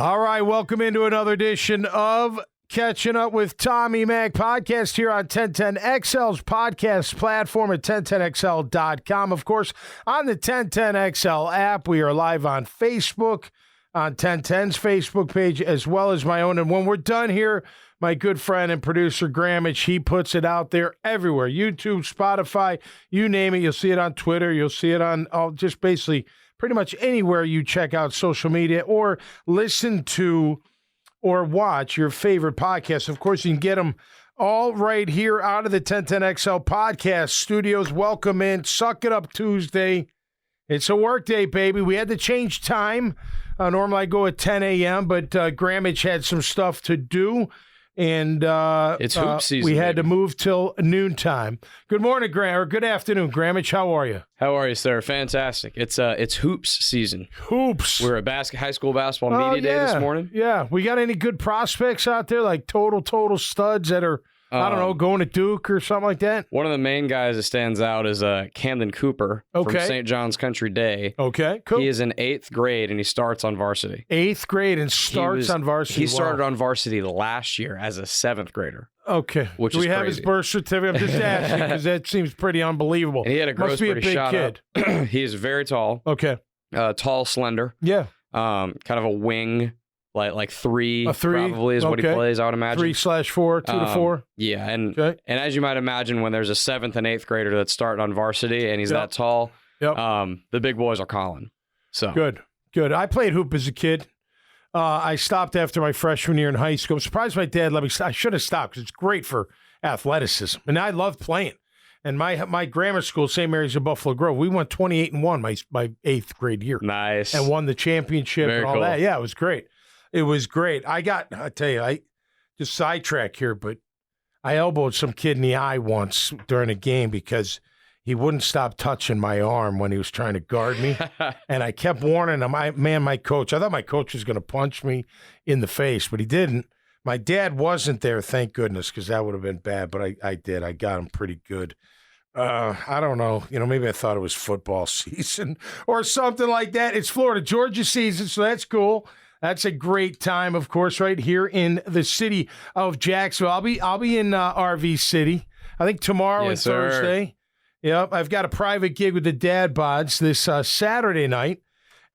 All right, welcome into another edition of Catching Up with Tommy Mac podcast here on 1010XL's podcast platform at 1010XL.com. Of course, on the 1010XL app, we are live on Facebook, on 1010's Facebook page, as well as my own. And when we're done here, my good friend and producer, Grammage, he puts it out there everywhere. YouTube, Spotify, you name it. You'll see it on Twitter. You'll see it on just basically pretty much anywhere you check out social media or listen to or watch your favorite podcasts. Of course, you can get them all right here out of the 1010XL podcast studios. Welcome in. Suck It Up Tuesday. It's a work day, baby. We had to change time. Normally I go at 10 a.m., but Grammage had some stuff to do. And it's hoop season. We had to move till noontime. Good morning, or good afternoon, Grammage. How are you? How are you, sir? Fantastic. It's hoops season. Hoops. We're at high school basketball media day this morning. Yeah. We got any good prospects out there, like total studs that are, I don't know, going to Duke or something like that? One of the main guys that stands out is Camden Cooper from St. John's Country Day. Okay, cool. He is in 8th grade, and he starts on varsity. 8th grade and starts on varsity. He started on varsity last year as a 7th grader. Okay. Which Do we is have crazy. his birth certificate? I'm just asking because that seems pretty unbelievable. And he had a gross Must be a big shot kid. Up. He is very tall. Okay. Tall, slender. Yeah. Kind of a wing. Like three probably is what he plays, I would imagine. 3/4, 2 to 4. Yeah, and as you might imagine, when there's a 7th and 8th grader that's starting on varsity and he's that tall, the big boys are calling. So Good. I played hoop as a kid. I stopped after my freshman year in high school. I'm surprised my dad let me. I should have stopped because it's great for athleticism, and I love playing. And my grammar school, St. Mary's of Buffalo Grove, we went 28-1 my 8th grade year. Nice. And won the championship and all that. Yeah, it was great. It was great. I tell you, I just sidetrack here, but I elbowed some kid in the eye once during a game because he wouldn't stop touching my arm when he was trying to guard me. And I kept warning him. My coach, I thought my coach was going to punch me in the face, but he didn't. My dad wasn't there, thank goodness, because that would have been bad, but I did. I got him pretty good. I don't know. Maybe I thought it was football season or something like that. It's Florida-Georgia season, so that's cool. That's a great time, of course, right here in the city of Jacksonville. I'll be in RV City, I think tomorrow and Thursday. Yep, I've got a private gig with the Dad Bods this Saturday night,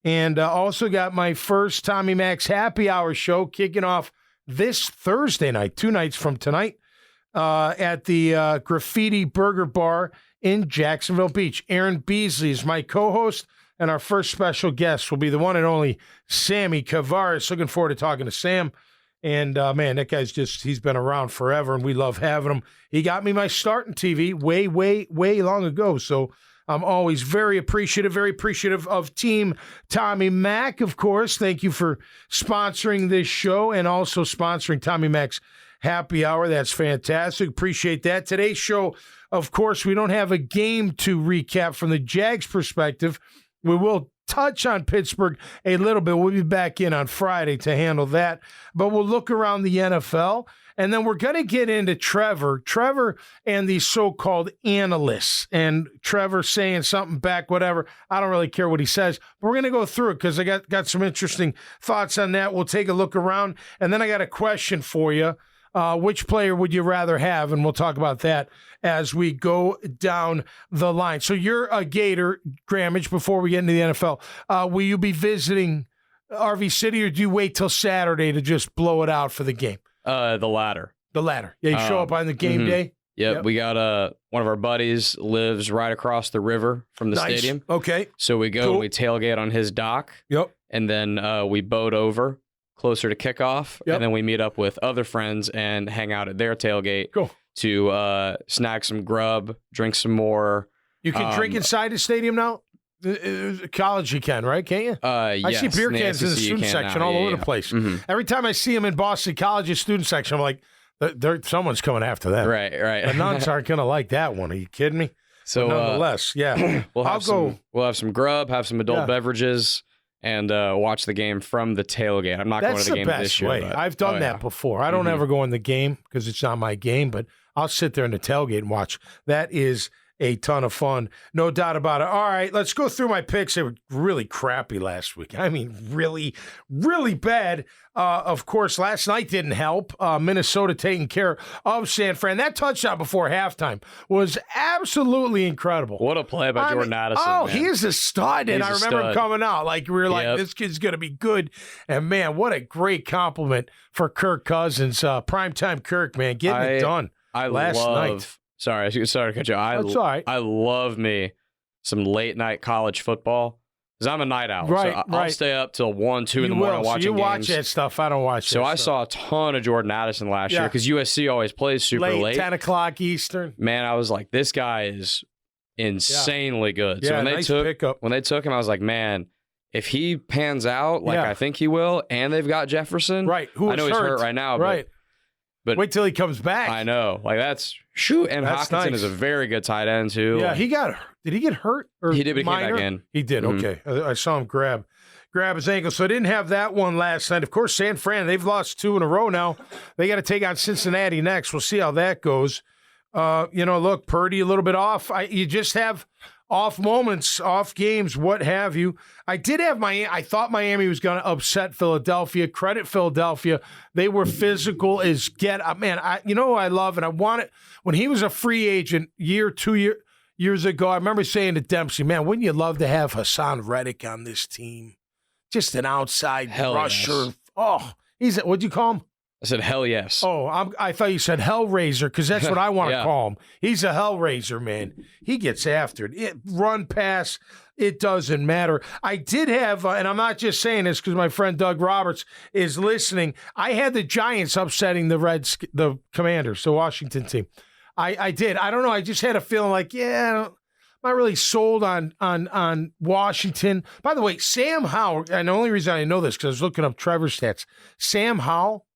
and also got my first Tommy Mac's Happy Hour show kicking off this Thursday night, 2 nights from tonight, at the Graffiti Burger Bar in Jacksonville Beach. Aaron Beasley is my co-host. And our first special guest will be the one and only Sammy Kavaris. Looking forward to talking to Sam. And, man, that guy's he's been around forever, and we love having him. He got me my start in TV way long ago. So I'm always very appreciative of Team Tommy Mac, of course. Thank you for sponsoring this show and also sponsoring Tommy Mac's Happy Hour. That's fantastic. Appreciate that. Today's show, of course, we don't have a game to recap from the Jags perspective. We will touch on Pittsburgh a little bit. We'll be back in on Friday to handle that. But we'll look around the NFL, and then we're going to get into Trevor and these so-called analysts, and Trevor saying something back, whatever. I don't really care what he says. But we're going to go through it because I got some interesting thoughts on that. We'll take a look around, and then I got a question for you. Which player would you rather have? And we'll talk about that as we go down the line. So you're a Gator, Grammage, before we get into the NFL. Will you be visiting RV City, or do you wait till Saturday to just blow it out for the game? The latter. The latter. Yeah, you show up on the game day? Yep. We got one of our buddies lives right across the river from the stadium. Okay. So we go and we tailgate on his dock. Yep. And then we boat over closer to kickoff, and then we meet up with other friends and hang out at their tailgate to snack some grub, drink some more. You can drink inside the stadium now? College you can, right? Can't you? Yes, I see beer cans in the student section all over the place. Mm-hmm. Every time I see them in Boston College's student section, I'm like, someone's coming after that. Right. The nuns aren't going to like that one. Are you kidding me? So but nonetheless, yeah. We'll have some grub, have some adult beverages, and watch the game from the tailgate. I'm not going to the game this year. That's the best way. I've done that before. I don't ever go in the game because it's not my game, but I'll sit there in the tailgate and watch. That is a ton of fun. No doubt about it. All right, let's go through my picks. They were really crappy last week. I mean, really, really bad. Of course, last night didn't help. Minnesota taking care of San Fran. That touchdown before halftime was absolutely incredible. What a play by Jordan Addison. Oh, he is a stud. And I remember him coming out. Like, we were like, this kid's going to be good. And, man, what a great compliment for Kirk Cousins. Primetime Kirk, man, getting it done last night. Sorry to cut you off. That's all right. I love me some late night college football because I'm a night owl. Right, so I'll stay up till 1, 2 in the morning watching games. You watch that stuff. I don't watch So I saw a ton of Jordan Addison last year because USC always plays super late. 10 o'clock Eastern. Man, I was like, this guy is insanely good. Yeah, so when nice when they took him, I was like, man, if he pans out like I think he will, and they've got Jefferson. Right. I know he's hurt right now. Right. But wait till he comes back. I know. Like, that's shoot. And Hockenson is a very good tight end, too. Yeah, he got – did he get hurt? Or he did, but he came back in. He did, okay. I saw him grab his ankle. So I didn't have that one last night. Of course, San Fran, they've lost 2 in a row now. They got to take on Cincinnati next. We'll see how that goes. Look, Purdy a little bit off. You just have off moments, off games, what have you. I thought Miami was going to upset Philadelphia. Credit Philadelphia. They were physical as get. Man, who I love, and I want it. When he was a free agent 2 years ago, I remember saying to Dempsey, man, wouldn't you love to have Hassan Reddick on this team? Just an outside rusher. Yes. Oh, what'd you call him? I said, hell yes. Oh, I thought you said Hellraiser because that's what I want to call him. He's a Hellraiser, man. He gets after it. Run, pass, it doesn't matter. I did have, and I'm not just saying this because my friend Doug Roberts is listening, I had the Giants upsetting the Commanders, the Washington team. I did. I don't know. I just had a feeling like, I'm not really sold on Washington. By the way, Sam Howell, and the only reason I know this because I was looking up Trevor's stats, Sam Howell,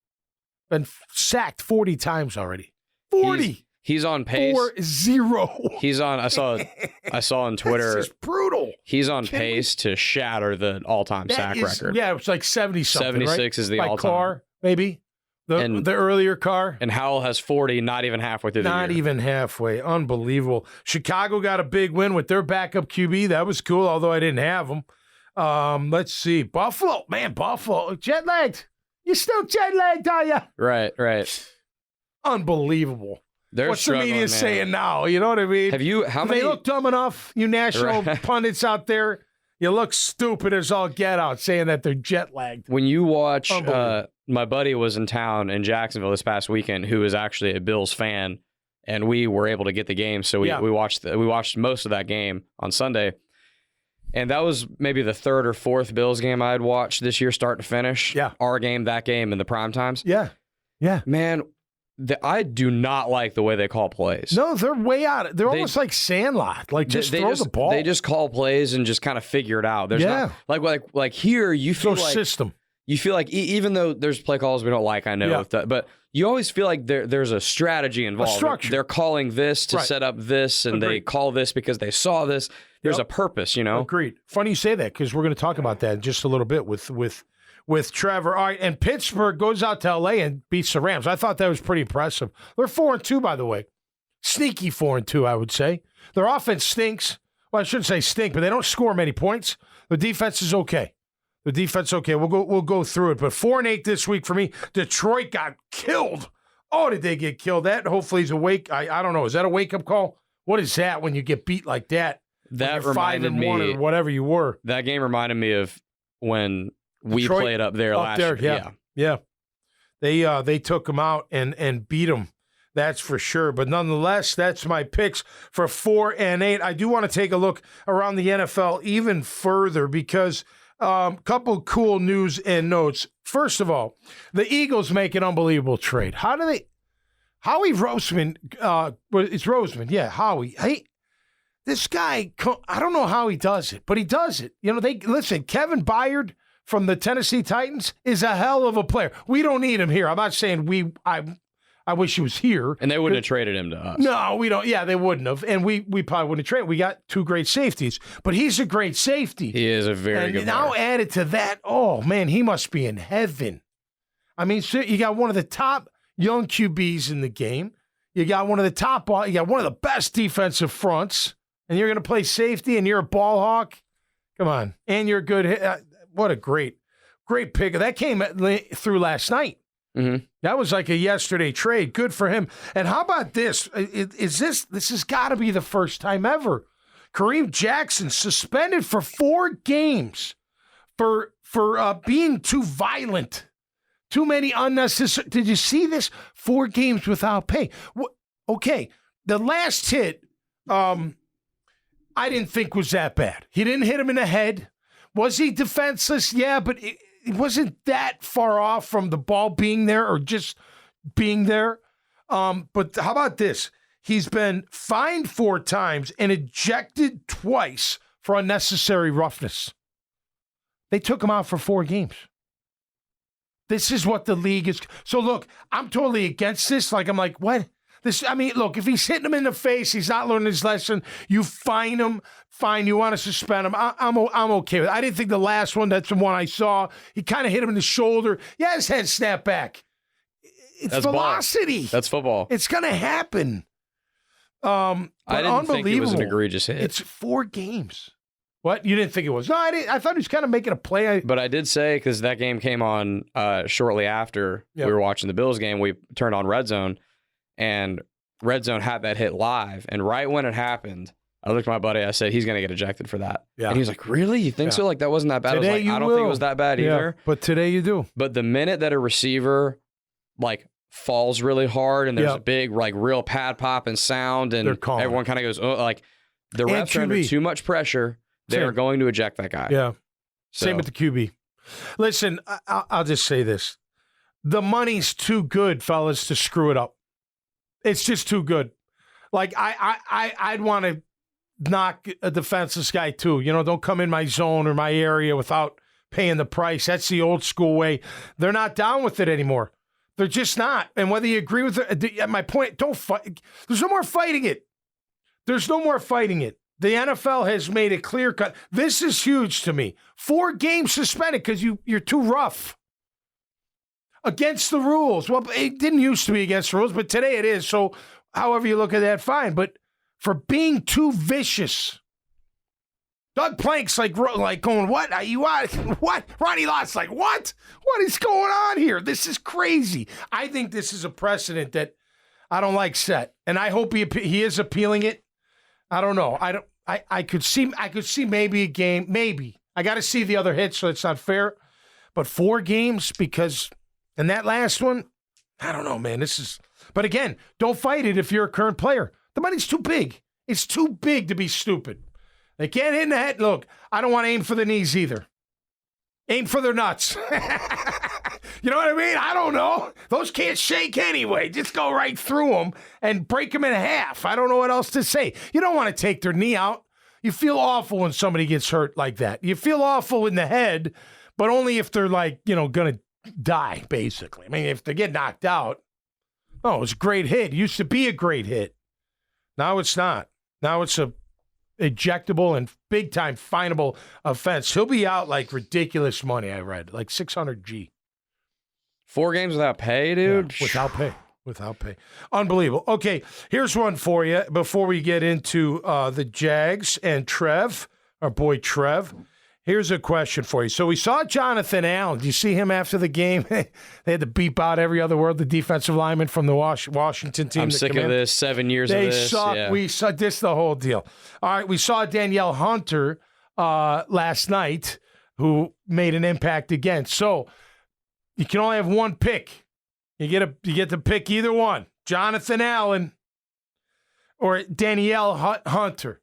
been sacked 40 times already. 40. He's on pace. 4-0. He's on. I saw on Twitter. This is brutal. He's on pace to shatter the all-time sack record. Yeah, it's like 70-something. 76 right? is the by all-time. Carr, maybe. The earlier Carr. And Howell has 40, not even halfway through the year. Not even halfway. Unbelievable. Chicago got a big win with their backup QB. That was cool, although I didn't have them. Let's see. Buffalo. Man, Buffalo. Jet-lagged. You're still jet-lagged, are you? Right. Unbelievable. What's the media saying now? You know what I mean? They look dumb enough, you national pundits out there? You look stupid as all get out saying that they're jet-lagged. When you watch, my buddy was in town in Jacksonville this past weekend who is actually a Bills fan, and we were able to get the game, so we watched most of that game on Sunday. And that was maybe the third or fourth Bills game I had watched this year, start to finish. Yeah. Our game, that game, and the prime times. Yeah. Man, I do not like the way they call plays. No, they're way out. They're almost like Sandlot. Like, just throw the ball. They just call plays and just kind of figure it out. There's not, like here, you feel like system. You feel like even though there's play calls we don't like, I know, but you always feel like there's a strategy involved. A structure. They're calling this to set up this, and they call this because they saw this. There's a purpose, you know? Agreed. Funny you say that because we're going to talk about that in just a little bit with Trevor. All right, and Pittsburgh goes out to L.A. and beats the Rams. I thought that was pretty impressive. They're 4-2, by the way. Sneaky 4-2, I would say. Their offense stinks. Well, I shouldn't say stink, but they don't score many points. The defense is okay. We'll go through it. But 4-8 this week for me. Detroit got killed. Oh, did they get killed? That hopefully is a wake. I don't know. Is that a wake-up call? What is that when you get beat like that? That reminded me, 5-1 or whatever you were. That game reminded me of when we played up there last year. Yeah. They took them out and beat them. That's for sure. But nonetheless, that's my picks for 4-8. I do want to take a look around the NFL even further because couple cool news and notes. First of all, the Eagles make an unbelievable trade. Howie Roseman, it's Roseman, yeah, Howie. Hey, this guy, I don't know how he does it, but he does it. You know, Kevin Byard from the Tennessee Titans is a hell of a player. We don't need him here. I'm not saying I wish he was here. And they wouldn't have traded him to us. No, we don't. Yeah, they wouldn't have. And we probably wouldn't have traded. We got 2 great safeties. But he's a great safety. He is a very good player. And now added to that, oh, man, he must be in heaven. I mean, so you got one of the top young QBs in the game. You got one of the you got one of the best defensive fronts, and you're going to play safety, and you're a ball hawk. Come on. And you're a good hit. What a great pick. That came through last night. Mm-hmm. That was like a yesterday trade. Good for him. And how about this? This has got to be the first time ever. Kareem Jackson suspended for 4 games for being too violent. Too many unnecessary. Did you see this? 4 games without pay. Okay, the last hit, I didn't think was that bad. He didn't hit him in the head. Was he defenseless? Yeah, but it wasn't that far off from the ball being there or just being there. But how about this? He's been fined 4 times and ejected twice for unnecessary roughness. They took him out for 4 games. This is what the league is. So, look, I'm totally against this. I'm like, what? Look, if he's hitting him in the face, he's not learning his lesson. You fine him. Fine, you want to suspend him. I'm okay with it. I didn't think the last one, that's the one I saw. He kind of hit him in the shoulder. Yeah, his head snapped back. It's that's velocity. Ball. That's football. It's going to happen. I didn't think it was an egregious hit. It's 4 games. What? You didn't think it was? No, I didn't. I thought he was kind of making a play. But I did say, because that game came on shortly after we were watching the Bills game, we turned on Red Zone, and Red Zone had that hit live. And right when it happened, I looked at my buddy. I said, he's going to get ejected for that. Yeah. And he was like, really? You think so? Like, that wasn't that bad? Today I was like, I don't think it was that bad either. But today you do. But the minute that a receiver, falls really hard and there's a big, real pad popping sound, and everyone kind of goes, oh, the refs are under too much pressure. They're going to eject that guy. Yeah. So. Same with the QB. Listen, I'll just say this. The money's too good, fellas, to screw it up. It's just too good. I'd want to knock a defenseless guy too. Don't come in my zone or my area without paying the price. That's the old school way. They're not down with it anymore. They're just not. And whether you agree with it, my point, don't fight. There's no more fighting it. There's no more fighting it. The NFL has made it clear cut. This is huge to me. 4 games suspended because you're too rough. Against the rules. Well, it didn't used to be against the rules, but today it is. So however you look at that, fine. But for being too vicious. Doug Plank's going, what? Are you out? What? Ronnie Lott's like, what? What is going on here? This is crazy. I think this is a precedent that I don't like set. And I hope he is appealing it. I don't know. I could see maybe a game. Maybe. I got to see the other hits, so it's not fair. But 4 games and that last one, I don't know, man. But again, don't fight it if you're a current player. The money's too big. It's too big to be stupid. They can't hit in the head. Look, I don't want to aim for the knees either. Aim for their nuts. You know what I mean? I don't know. Those can't shake anyway. Just go right through them and break them in half. I don't know what else to say. You don't want to take their knee out. You feel awful when somebody gets hurt like that. You feel awful in the head, but only if they're going to die, basically. I mean, if they get knocked out, it was a great hit. It used to be a great hit. Now it's not. Now it's a ejectable and big-time finable offense. He'll be out ridiculous money, I read, like $600G. 4 games without pay, dude? Yeah, without pay. Unbelievable. Okay, here's one for you before we get into the Jags and Trev, our boy Trev. Here's a question for you. So we saw Jonathan Allen. Do you see him after the game? They had to beep out every other word, the defensive lineman from the Washington team. I'm sick of this. 7 years of this. They suck. Yeah. We saw this the whole deal. All right, we saw Danielle Hunter last night, who made an impact again. So you can only have one pick. You get to pick either one. Jonathan Allen or Danielle Hunter.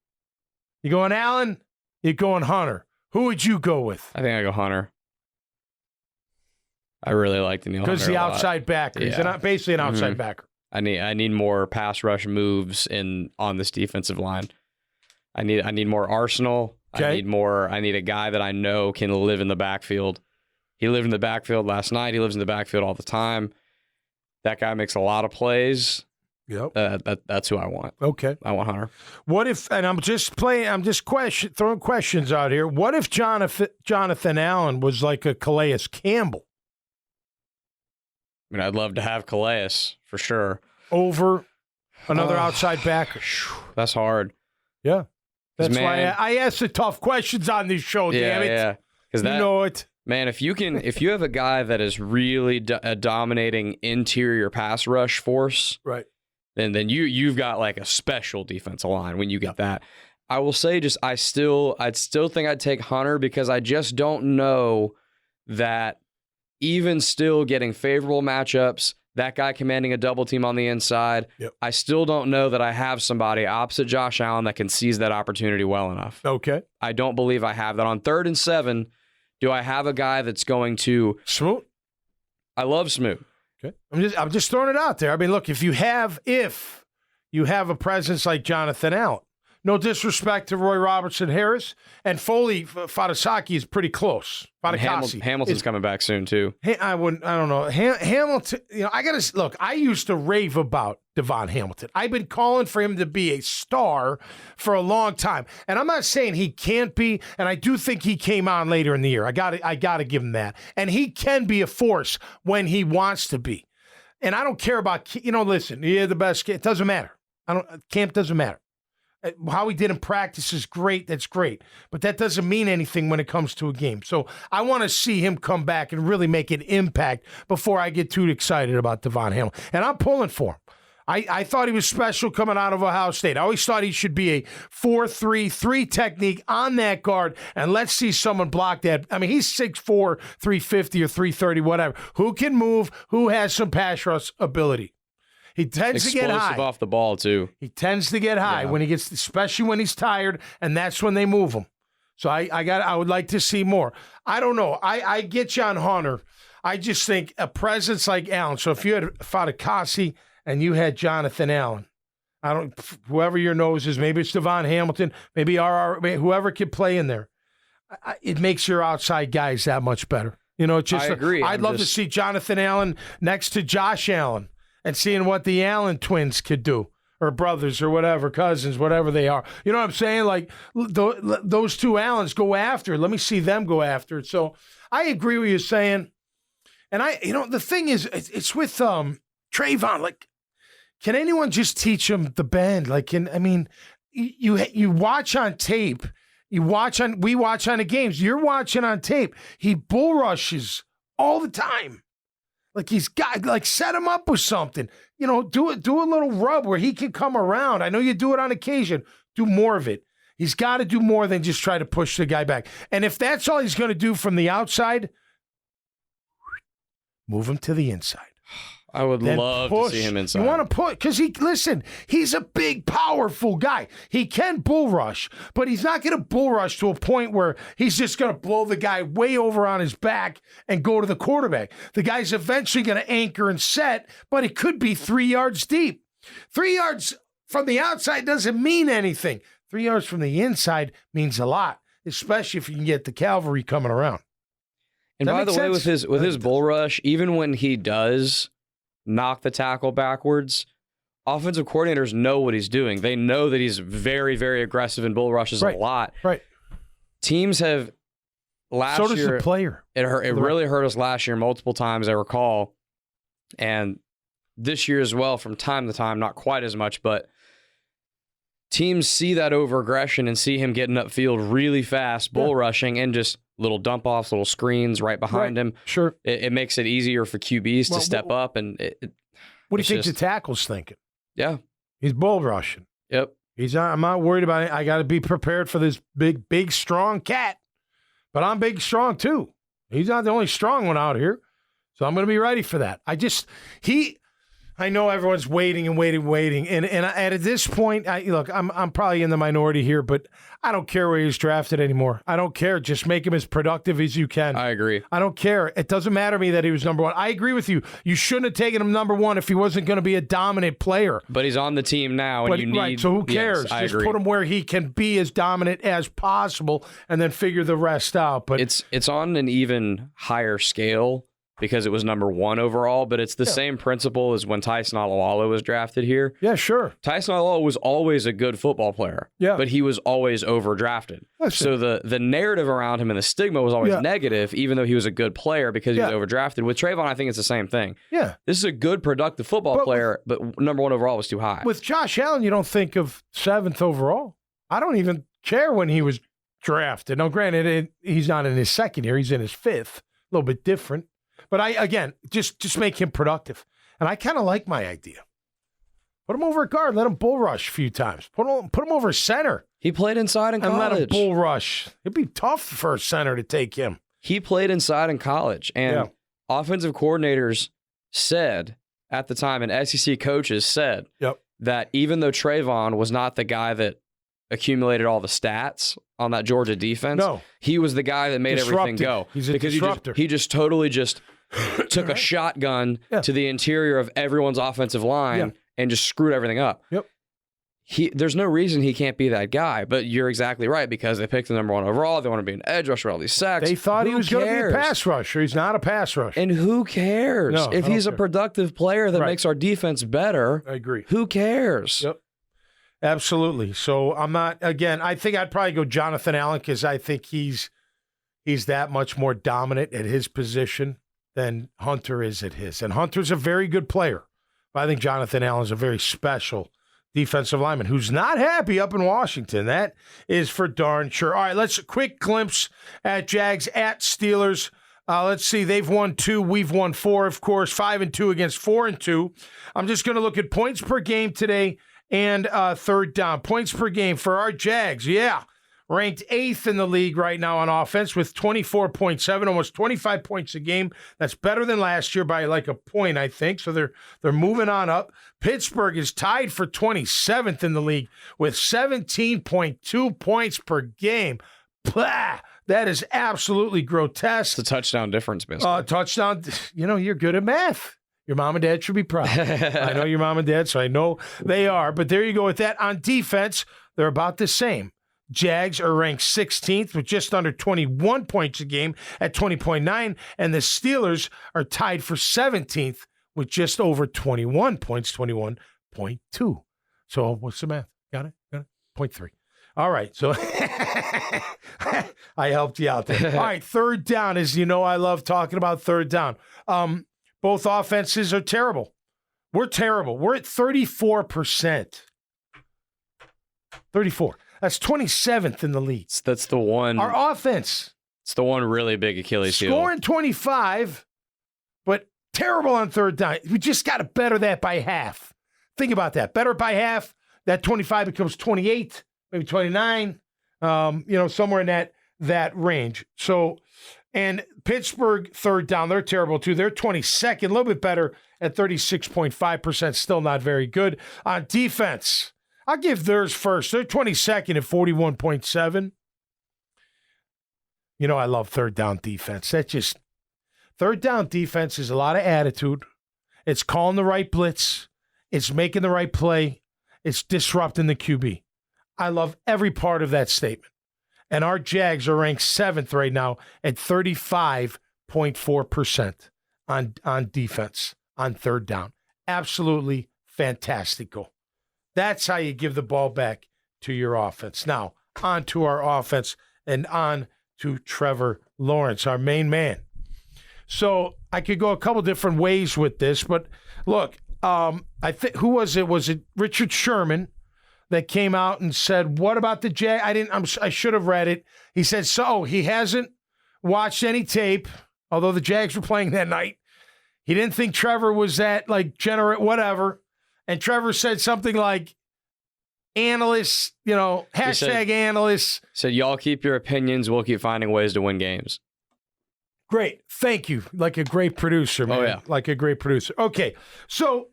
You going Allen? You going Hunter? Who would you go with? I think I go Hunter. I really like Danielle Hunter because the outside backer. Yeah. He's basically an outside backer. I need more pass rush moves on this defensive line. I need more arsenal. Okay. I need a guy that I know can live in the backfield. He lived in the backfield last night. He lives in the backfield all the time. That guy makes a lot of plays. Yep. That's who I want. Okay. I want Hunter. What if, and I'm just throwing questions out here. What if Jonathan Allen was like a Calais Campbell? I mean, I'd love to have Calais for sure. Over Another outside backer. That's hard. Yeah. That's why I ask the tough questions on this show, damn it. Yeah. Because you know it. Man, if you have a guy that is really a dominating interior pass rush force, right, then you've got like a special defensive line when you get that. I will say, I'd still think I'd take Hunter because I just don't know that even still getting favorable matchups, that guy commanding a double team on the inside, I still don't know that I have somebody opposite Josh Allen that can seize that opportunity well enough. Okay. I don't believe I have that. On 3rd and 7, do I have a guy that's going to... Smoot? I love Smoot. Okay. I'm just throwing it out there. I mean, look, if you have a presence like Jonathan Allen, no disrespect to Roy Robertson Harris, and Foley Fadasaki is pretty close. Hamilton's coming back soon too. I don't know. Hamilton, I used to rave about Devon Hamilton. I've been calling for him to be a star for a long time. And I'm not saying he can't be, and I do think he came on later in the year. I got to give him that. And he can be a force when he wants to be. And I don't care about, listen, you're the best. It doesn't matter. Camp doesn't matter. How he did in practice is great. That's great. But that doesn't mean anything when it comes to a game. So I want to see him come back and really make an impact before I get too excited about Devon Hamilton. And I'm pulling for him. I thought he was special coming out of Ohio State. I always thought he should be a 4-3-3 technique on that guard, and let's see someone block that. I mean, he's 6'4", 350 or 330, whatever. Who can move, who has some pass rush ability. He tends to get high. Explosive off the ball, too. He tends to get high when he gets, especially when he's tired, and that's when they move him. So I would like to see more. I don't know. I get you on Hunter. I just think a presence like Allen. So if you had Fadakasi and you had Jonathan Allen, whoever your nose is, maybe it's Devon Hamilton, maybe whoever could play in there. It makes your outside guys that much better. It's just. I agree. I'd love to see Jonathan Allen next to Josh Allen. And seeing what the Allen twins could do, or brothers, or whatever, cousins, whatever they are. You know what I'm saying? Like, those two Allens go after it. Let me see them go after it. So I agree with you saying. And the thing is, it's with Trayvon. Like, can anyone just teach him the bend? Like, you watch on tape. We watch on the games. You're watching on tape. He bull rushes all the time. Like he's got, set him up with something. Do a little rub where he can come around. I know you do it on occasion. Do more of it. He's got to do more than just try to push the guy back. And if that's all he's going to do from the outside, move him to the inside. I would love to see him inside. You want to put, because he's a big, powerful guy. He can bull rush, but he's not going to bull rush to a point where he's just going to blow the guy way over on his back and go to the quarterback. The guy's eventually going to anchor and set, but it could be 3 yards deep. 3 yards from the outside doesn't mean anything. 3 yards from the inside means a lot, especially if you can get the cavalry coming around. And by the way, with his bull rush, even when he does knock the tackle backwards, offensive coordinators know what he's doing. They know that he's very, very aggressive in bull rushes a lot. Right. Teams have last year. So does the player. It really hurt us last year multiple times, I recall. And this year as well, from time to time, not quite as much, but teams see that over-aggression and see him getting upfield really fast, bull rushing, and just little dump-offs, little screens right behind him. Sure. It makes it easier for QBs to step up. And what do you think the tackle's thinking? Yeah. He's bull rushing. Yep. I'm not worried about it. I got to be prepared for this big, strong cat. But I'm big, strong, too. He's not the only strong one out here. So I'm going to be ready for that. I know everyone's waiting. And at this point, I'm probably in the minority here, but I don't care where he's drafted anymore. I don't care. Just make him as productive as you can. I agree. I don't care. It doesn't matter to me that he was number one. I agree with you. You shouldn't have taken him number one if he wasn't going to be a dominant player. But he's on the team now, and you need... Right, so who cares? Yes, just agree. Put him where he can be as dominant as possible and then figure the rest out. But it's on an even higher scale because it was number 1 overall, but it's the same principle as when Tyson Alualu was drafted here. Yeah, sure. Tyson Alualu was always a good football player, but he was always overdrafted. So the narrative around him and the stigma was always negative, even though he was a good player because he was overdrafted. With Trayvon, I think it's the same thing. Yeah. This is a good, productive football player, but number 1 overall was too high. With Josh Allen, you don't think of 7th overall. I don't even care when he was drafted. Now, granted, he's not in his 2nd year. He's in his 5th. A little bit different. But again, just make him productive. And I kind of like my idea. Put him over at guard. Let him bull rush a few times. Put him over center. He played inside in college. And let him bull rush. It'd be tough for a center to take him. He played inside in college. And offensive coordinators said at the time, and SEC coaches said that even though Trayvon was not the guy that accumulated all the stats on that Georgia defense, he was the guy that made everything go. He's a disruptor. He just totally took a shotgun to the interior of everyone's offensive line and just screwed everything up. There's no reason he can't be that guy, but you're exactly right, because they picked the number 1 overall. They want to be an edge rusher, all these sacks. They thought he was going to be a pass rusher. He's not a pass rusher. And who cares? If he's a productive player that makes our defense better, I agree. Who cares? Yep. Absolutely. So I'm not, again, I think I'd probably go Jonathan Allen, because I think he's that much more dominant at his position than Hunter is at his. And Hunter's a very good player. But I think Jonathan Allen's a very special defensive lineman who's not happy up in Washington. That is for darn sure. All right, let's quick glimpse at Jags at Steelers. Let's see. They've won 2. We've won 4, of course. 5-2 against 4-2. I'm just going to look at points per game today and third down. Points per game for our Jags. Ranked 8th in the league right now on offense with 24.7, almost 25 points a game. That's better than last year by like a point, I think. So they're moving on up. Pittsburgh is tied for 27th in the league with 17.2 points per game. Blah! That is absolutely grotesque. It's a touchdown difference, basically. Touchdown. You're good at math. Your mom and dad should be proud. I know your mom and dad, so I know they are. But there you go with that. On defense, they're about the same. Jags are ranked 16th with just under 21 points a game at 20.9, and the Steelers are tied for 17th with just over 21 points, 21.2. So what's the math? Got it? 0.3. All right, so I helped you out there. All right, third down. As you know, I love talking about third down. Both offenses are terrible. We're terrible. We're at 34%. 34. That's 27th in the league. That's the one. Our offense. It's the one really big Achilles heel. Scoring 25, but terrible on third down. We just got to better that by half. Think about that. Better by half. That 25 becomes 28, maybe 29. Somewhere in that range. So, and Pittsburgh third down, they're terrible too. They're 22nd, a little bit better at 36.5%. Still not very good on defense. I'll give theirs first. They're 22nd at 41.7. I love third down defense. Third down defense is a lot of attitude. It's calling the right blitz. It's making the right play. It's disrupting the QB. I love every part of that statement. And our Jags are ranked 7th right now at 35.4% on defense on third down. Absolutely fantastical. That's how you give the ball back to your offense. Now, on to our offense and on to Trevor Lawrence, our main man. So I could go a couple different ways with this, but look, I think who was it? Was it Richard Sherman that came out and said, "What about the Jags?" I should have read it. He said, "So he hasn't watched any tape, although the Jags were playing that night. He didn't think Trevor was that generate whatever." And Trevor said something like, "Analysts, hashtag analysts." Said, "Y'all keep your opinions. We'll keep finding ways to win games." Great. Thank you. Like a great producer, man. Oh, yeah. Like a great producer. Okay. So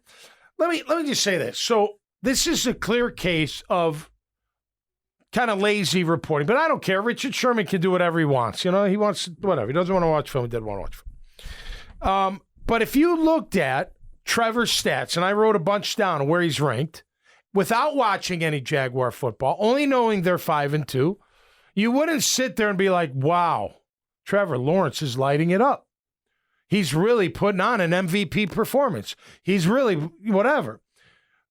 let me just say this. So this is a clear case of kind of lazy reporting, but I don't care. Richard Sherman can do whatever he wants. He wants whatever. He doesn't want to watch film. He doesn't want to watch film. But if you looked at Trevor's stats, and I wrote a bunch down of where he's ranked, without watching any Jaguar football, only knowing they're 5-2, you wouldn't sit there and be like, wow, Trevor Lawrence is lighting it up. He's really putting on an MVP performance. He's really whatever.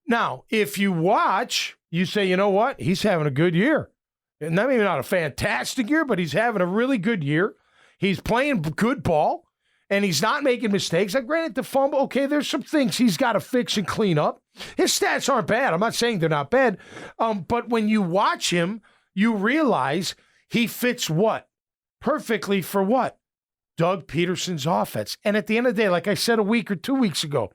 Now, if you watch, you say, you know what? He's having a good year. And maybe not a fantastic year, but he's having a really good year. He's playing good ball, and he's not making mistakes. Like, granted, the fumble, okay, there's some things he's got to fix and clean up. His stats aren't bad. I'm not saying they're not bad. But when you watch him, you realize he fits what? Perfectly for what? Doug Peterson's offense. And at the end of the day, like I said a week or 2 weeks ago,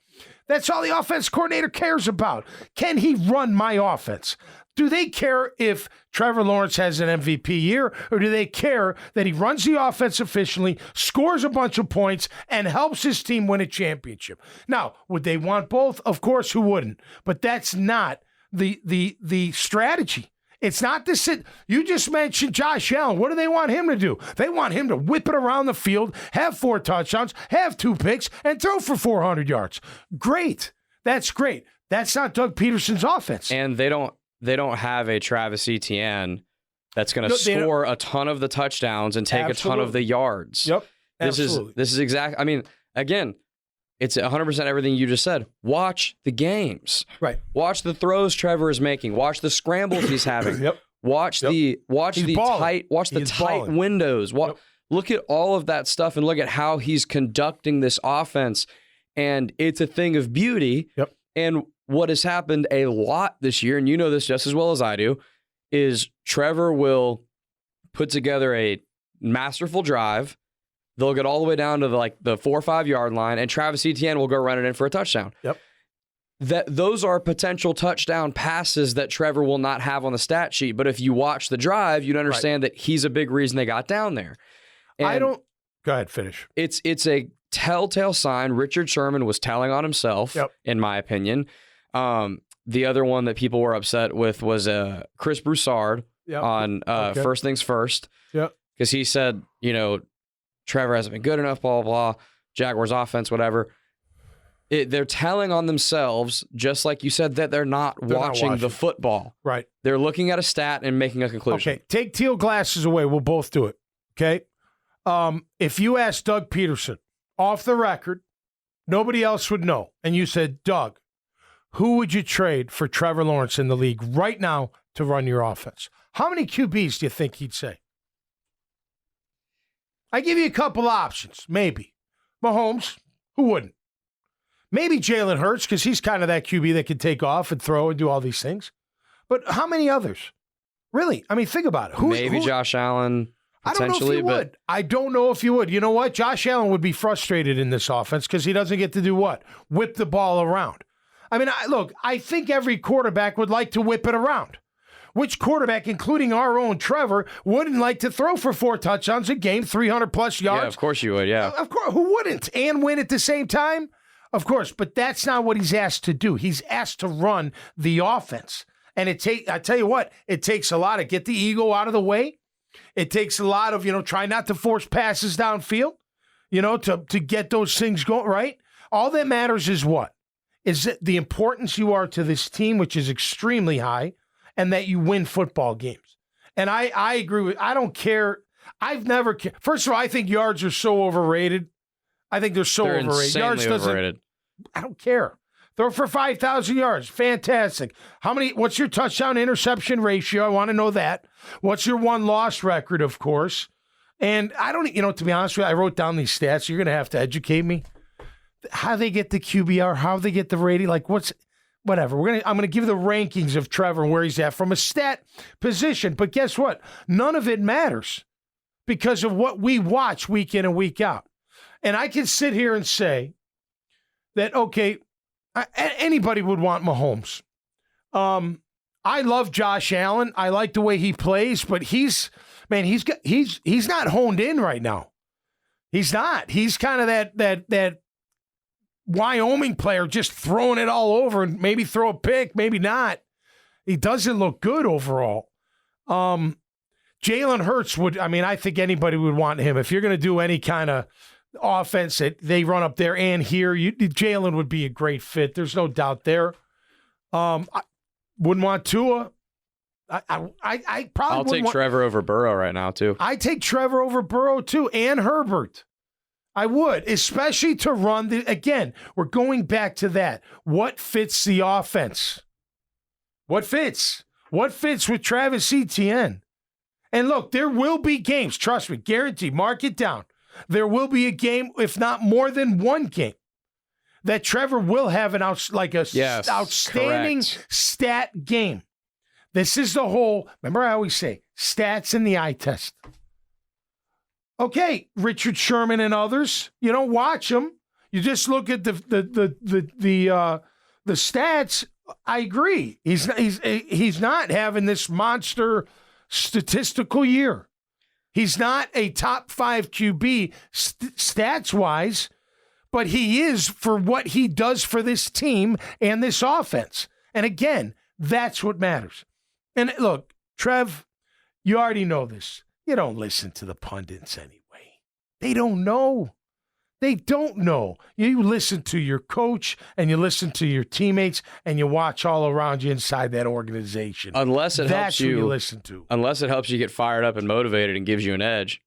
that's all the offense coordinator cares about. Can he run my offense? Do they care if Trevor Lawrence has an MVP year, or do they care that he runs the offense efficiently, scores a bunch of points, and helps his team win a championship? Now, would they want both? Of course, who wouldn't? But that's not the strategy. It's not this. You just mentioned Josh Allen. What do they want him to do? They want him to whip it around the field, have 4 touchdowns, have 2 picks, and throw for 400 yards. Great. That's great. That's not Doug Peterson's offense. And they don't have a Travis Etienne that's going to score a ton of the touchdowns and take a ton of the yards. Yep. Absolutely. This is exactly. I mean, again, it's 100% everything you just said. Watch the games. Right. Watch the throws Trevor is making. Watch the scrambles he's having. Yep. Watch the tight windows. Look at all of that stuff and look at how he's conducting this offense. And it's a thing of beauty. Yep. And what has happened a lot this year, and you know this just as well as I do, is Trevor will put together a masterful drive. They'll get all the way down to the 4 or 5 yard line, and Travis Etienne will go run it in for a touchdown. Yep. Those are potential touchdown passes that Trevor will not have on the stat sheet. But if you watch the drive, you'd understand that he's a big reason they got down there. And Go ahead, finish. It's a telltale sign. Richard Sherman was telling on himself, in my opinion. The other one that people were upset with was Chris Broussard on First Things First. Yeah. Because he said, Trevor hasn't been good enough, blah, blah, blah. Jaguars offense, whatever. They're telling on themselves, just like you said, that they're not watching the football. Right. They're looking at a stat and making a conclusion. Okay, take teal glasses away. We'll both do it. Okay? If you asked Doug Peterson, off the record, nobody else would know, and you said, Doug, who would you trade for Trevor Lawrence in the league right now to run your offense? How many QBs do you think he'd say? I give you a couple options, maybe. Mahomes, who wouldn't? Maybe Jalen Hurts, because he's kind of that QB that can take off and throw and do all these things. But how many others? Really? I mean, think about it. Maybe Josh Allen, potentially. I don't know if he would. I don't know if you would. You know what? Josh Allen would be frustrated in this offense because he doesn't get to do what? Whip the ball around. I mean, look, I think every quarterback would like to whip it around. Which quarterback, including our own Trevor, wouldn't like to throw for 4 touchdowns a game, 300-plus yards? Yeah, of course you would, yeah. Of course. Who wouldn't? And win at the same time? Of course, but that's not what he's asked to do. He's asked to run the offense. And I tell you what, it takes a lot to get the ego out of the way. It takes a lot of, try not to force passes downfield, to get those things going, right? All that matters is what? Is that the importance you are to this team, which is extremely high, and that you win football games. And I agree with, I don't care. I've never cared. First of all, I think yards are so overrated. I think they're overrated. Yards overrated. I don't care. Throw for 5,000 yards. Fantastic. What's your touchdown interception ratio? I want to know that. What's your 1-loss record, of course? And I don't, to be honest with you, I wrote down these stats. You're going to have to educate me. How they get the QBR, how they get the rating, whatever. I'm going to give the rankings of Trevor and where he's at from a stat position. But guess what? None of it matters because of what we watch week in and week out. And I can sit here and say that, okay, anybody would want Mahomes. I love Josh Allen. I like the way he plays, but he's not honed in right now. He's not. He's kind of that Wyoming player just throwing it all over and maybe throw a pick, maybe not. He doesn't look good overall. Jalen Hurts I think anybody would want him. If you're going to do any kind of offense that they run up there and here, Jalen would be a great fit. There's no doubt there. I wouldn't want Tua. I probably I'll take Trevor over Burrow right now, too. I take Trevor over Burrow, too, and Herbert. I would, especially to run again, we're going back to that. What fits the offense? What fits? What fits with Travis Etienne? And look, there will be games, trust me, guaranteed, mark it down. There will be a game, if not more than one game, that Trevor will have an outstanding stat game. This is the whole, remember I always say, stats in the eye test. Okay, Richard Sherman and others, you don't watch them. You just look at the stats. I agree. He's not having this monster statistical year. He's not a top 5 QB stats-wise, but he is for what he does for this team and this offense. And again, that's what matters. And look, Trev, you already know this. You don't listen to the pundits anyway. They don't know. They don't know. You listen to your coach and you listen to your teammates and you watch all around you inside that organization. Unless it helps you, that's what you listen to. Unless it helps you get fired up and motivated and gives you an edge.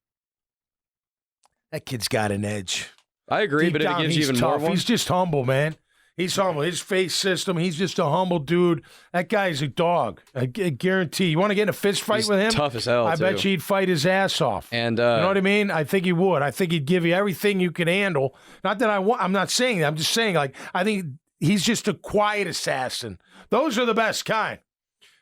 That kid's got an edge. I agree, Deep but down, it gives you even tough. more. He's just humble, man. He's humble. His face system, he's just a humble dude. That guy's a dog. I guarantee. You want to get in a fist fight with him? Tough as hell, I bet you he'd fight his ass off. And you know what I mean? I think he would. I think he'd give you everything you can handle. Not that I'm not saying that. I'm just saying, I think he's just a quiet assassin. Those are the best kind.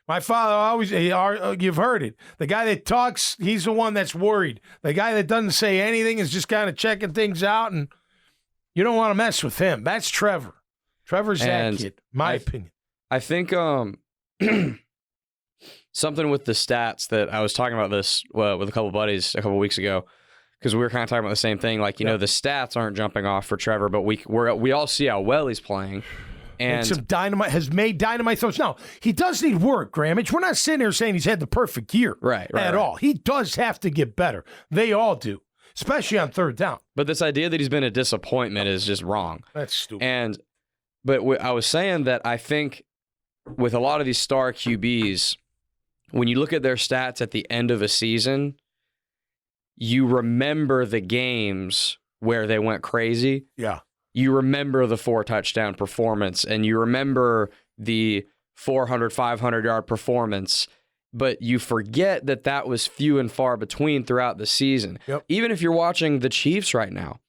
My father always, you've heard it. The guy that talks, he's the one that's worried. The guy that doesn't say anything is just kind of checking things out, and you don't want to mess with him. That's Trevor. Trevor's that kid, my opinion. I think something with the stats that I was talking about this with a couple buddies a couple weeks ago, because we were kind of talking about the same thing. Like, you know, the stats aren't jumping off for Trevor, but we all see how well he's playing. And some dynamite has made dynamite throws. Now, he does need work, Grammage. We're not sitting here saying he's had the perfect year at all. He does have to get better. They all do, especially on third down. But this idea that he's been a disappointment is just wrong. That's stupid. But I was saying that I think with a lot of these star QBs, when you look at their stats at the end of a season, you remember the games where they went crazy. Yeah. You remember the 4-touchdown performance, and you remember the 400, 500-yard performance, but you forget that was few and far between throughout the season. Yep. Even if you're watching the Chiefs right now,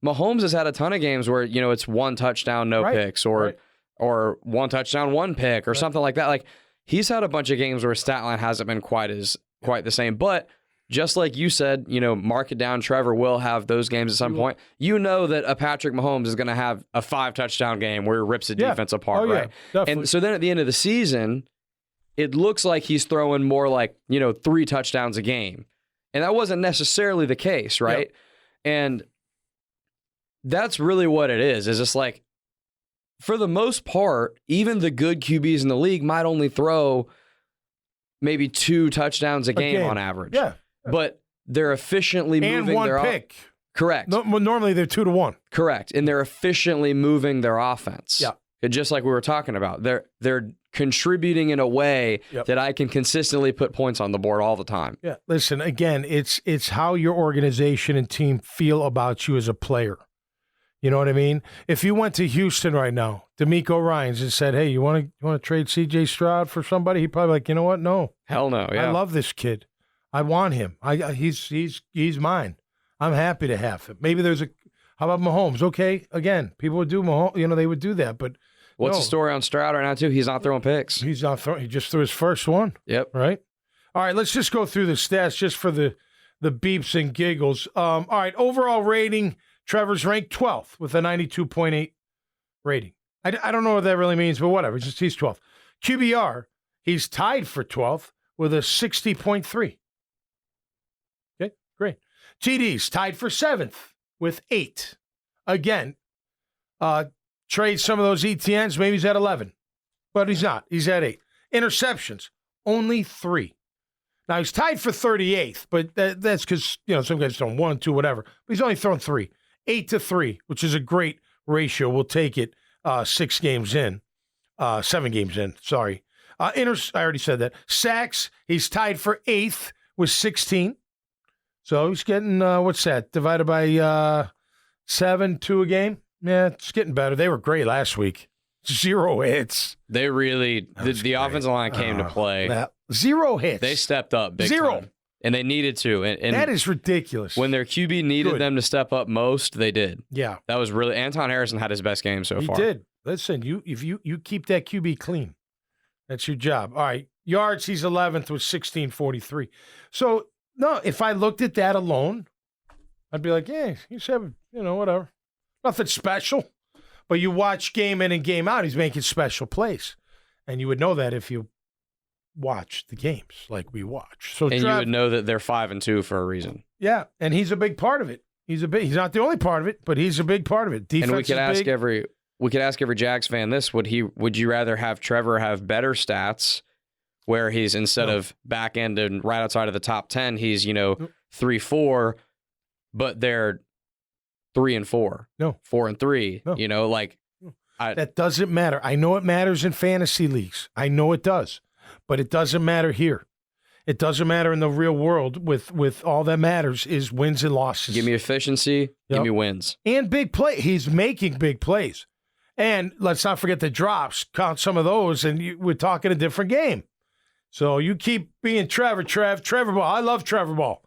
Mahomes has had a ton of games where, you know, it's 1 touchdown, no picks, or 1 touchdown, 1 pick, or something like that. Like, he's had a bunch of games where his stat line hasn't been quite the same. But just like you said, you know, mark it down. Trevor will have those games at some point. You know that a Patrick Mahomes is going to have a 5-touchdown game where he rips a defense apart, right? Definitely. And so then at the end of the season, it looks like he's throwing more like, you know, 3 touchdowns a game. And that wasn't necessarily the case, right? Yep. And that's really what it is. It's just like, for the most part, even the good QBs in the league might only throw maybe 2 touchdowns a game on average. Yeah. But they're efficiently moving their offense. And 1 pick. Correct. Normally they're 2-1. Correct. And they're efficiently moving their offense. Yeah. Just like we were talking about. They're contributing in a way that I can consistently put points on the board all the time. Yeah. Listen, again, it's how your organization and team feel about you as a player. You know what I mean? If you went to Houston right now, DeMeco Ryans, and said, "Hey, you want to trade C.J. Stroud for somebody?" He'd probably be like, "You know what? No, hell no. Yeah. I love this kid. I want him. He's mine. I'm happy to have him." Maybe how about Mahomes? Okay, again, people would do Mahomes. You know, they would do that. But what's the story on Stroud right now too? He's not throwing picks. He's not throwing. He just threw his first one. Yep. Right. All right. Let's just go through the stats just for the beeps and giggles. All right. Overall rating. Trevor's ranked 12th with a 92.8 rating. I don't know what that really means, but whatever. Just he's 12th. QBR, he's tied for 12th with a 60.3. Okay, great. TD's tied for 7th with 8. Again, trade some of those ETNs. Maybe he's at 11, but he's not. He's at 8. Interceptions, only 3. Now, he's tied for 38th, but that's because, you know, some guys thrown 1, 2, whatever. But he's only thrown 3. 8-3, which is a great ratio. We'll take it 7 games in, sorry. I already said that. Sacks, he's tied for 8th with 16. So he's getting, what's that, divided by 7-2 a game. Yeah, it's getting better. They were great last week. 0 hits. They really, the offensive line came to play. 0 hits. They stepped up big time. And they needed to. And that is ridiculous. When their QB needed them to step up most, they did. Yeah. That was really, Anton Harrison had his best game so far. He did. Listen, if you keep that QB clean, that's your job. All right. Yards, he's 11th with 1643. So, no, if I looked at that alone, I'd be like, yeah, he's having, whatever. Nothing special. But you watch game in and game out, he's making special plays. And you would know that if you watch the games like we watch. So you would know that they're 5-2 for a reason. Yeah, and he's a big part of it. He's not the only part of it, but he's a big part of it. Defense and we could ask every Jags fan this: would you rather have Trevor have better stats, where he's instead of back end and right outside of the top 10, he's 3-4, but they're 3-4, 4-3, that doesn't matter. I know it matters in fantasy leagues. I know it does. But it doesn't matter here. It doesn't matter in the real world. With all that matters is wins and losses. Give me efficiency. Give me wins. And big play. He's making big plays. And let's not forget the drops. Count some of those, and we're talking a different game. So you keep being Trevor Ball. I love Trevor Ball.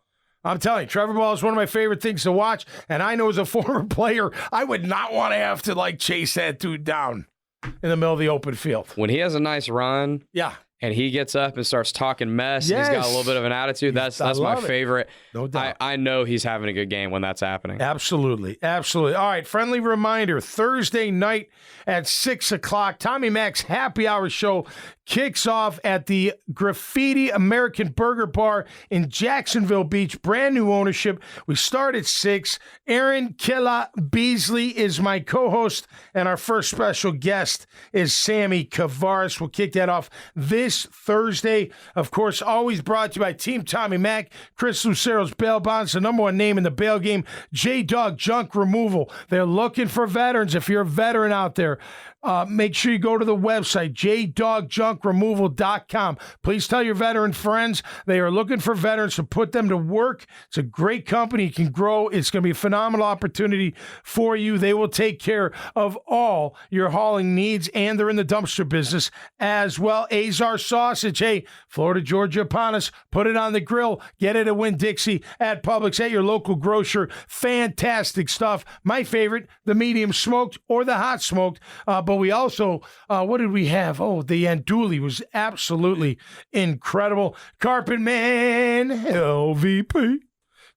I'm telling you, Trevor Ball is one of my favorite things to watch. And I know as a former player, I would not want to have to chase that dude down in the middle of the open field. When he has a nice run. Yeah. And he gets up and starts talking mess. Yes. And he's got a little bit of an attitude. That's my favorite. No doubt. I know he's having a good game when that's happening. Absolutely. Absolutely. All right. Friendly reminder, Thursday night at 6 o'clock, Tommy Mac's Happy Hour show kicks off at the Graffiti American Burger Bar in Jacksonville Beach. Brand new ownership. We start at 6. Aaron Killa Beasley is my co-host, and our first special guest is Sammy Kavaris. We'll kick that off this Thursday. Of course, always brought to you by Team Tommy Mac, Chris Lucero's Bail Bonds, the number one name in the bail game, J-Dog Junk Removal. They're looking for veterans. If you're a veteran out there, make sure you go to the website, jdogjunkremoval.com. Please tell your veteran friends they are looking for veterans to put them to work. It's a great company. You can grow. It's going to be a phenomenal opportunity for you. They will take care of all your hauling needs, and they're in the dumpster business as well. Azar Sausage. Hey, Florida, Georgia upon us. Put it on the grill. Get it at Winn-Dixie, at Publix, at your local grocer. Fantastic stuff. My favorite, the medium smoked or the hot smoked. But we also, what did we have? Oh, the andouille was absolutely incredible. Carpet Man LVP.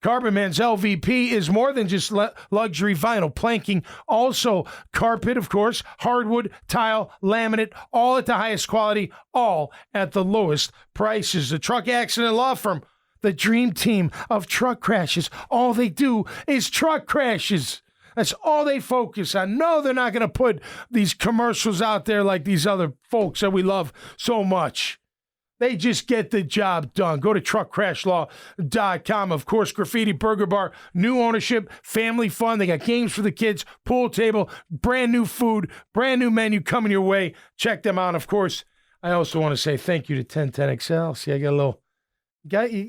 Carpet Man's LVP is more than just luxury vinyl planking. Also carpet, of course, hardwood, tile, laminate, all at the highest quality, all at the lowest prices. The Truck Accident Law Firm, the dream team of truck crashes. All they do is truck crashes. That's all they focus on. No, they're not going to put these commercials out there like these other folks that we love so much. They just get the job done. Go to truckcrashlaw.com. Of course, Graffiti Burger Bar, new ownership, family fun. They got games for the kids, pool table, brand new food, brand new menu coming your way. Check them out. Of course, I also want to say thank you to 1010XL. See, I got a little...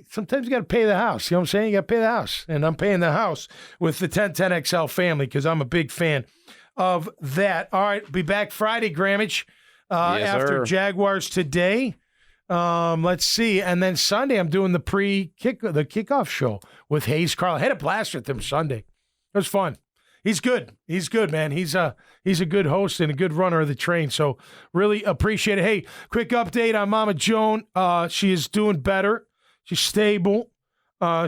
sometimes you got to pay the house. You know what I'm saying? You got to pay the house. And I'm paying the house with the 1010XL family because I'm a big fan of that. All right, be back Friday, Grammage, after Jaguars today. Let's see. And then Sunday, I'm doing the kickoff show with Hayes Carl. I had a blast with him Sunday. It was fun. He's good. He's good, man. He's a good host and a good runner of the train. So really appreciate it. Hey, quick update on Mama Joan. She is doing better. She's stable.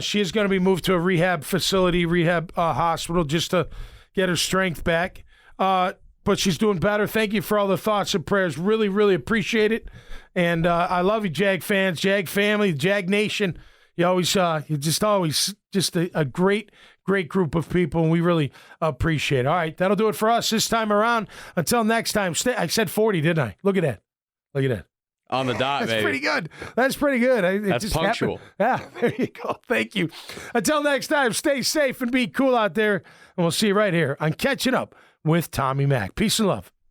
She is going to be moved to a rehab facility, hospital, just to get her strength back. But she's doing better. Thank you for all the thoughts and prayers. Really, really appreciate it. And I love you, Jag fans, Jag family, Jag Nation. You're just always a great group of people, and we really appreciate it. All right, that'll do it for us this time around. Until next time, I said 40, didn't I? Look at that. On the dot, That's pretty good. That's pretty good. That's punctual. Happened. Yeah, there you go. Thank you. Until next time, stay safe and be cool out there. And we'll see you right here on Catching Up with Tommy Mac. Peace and love.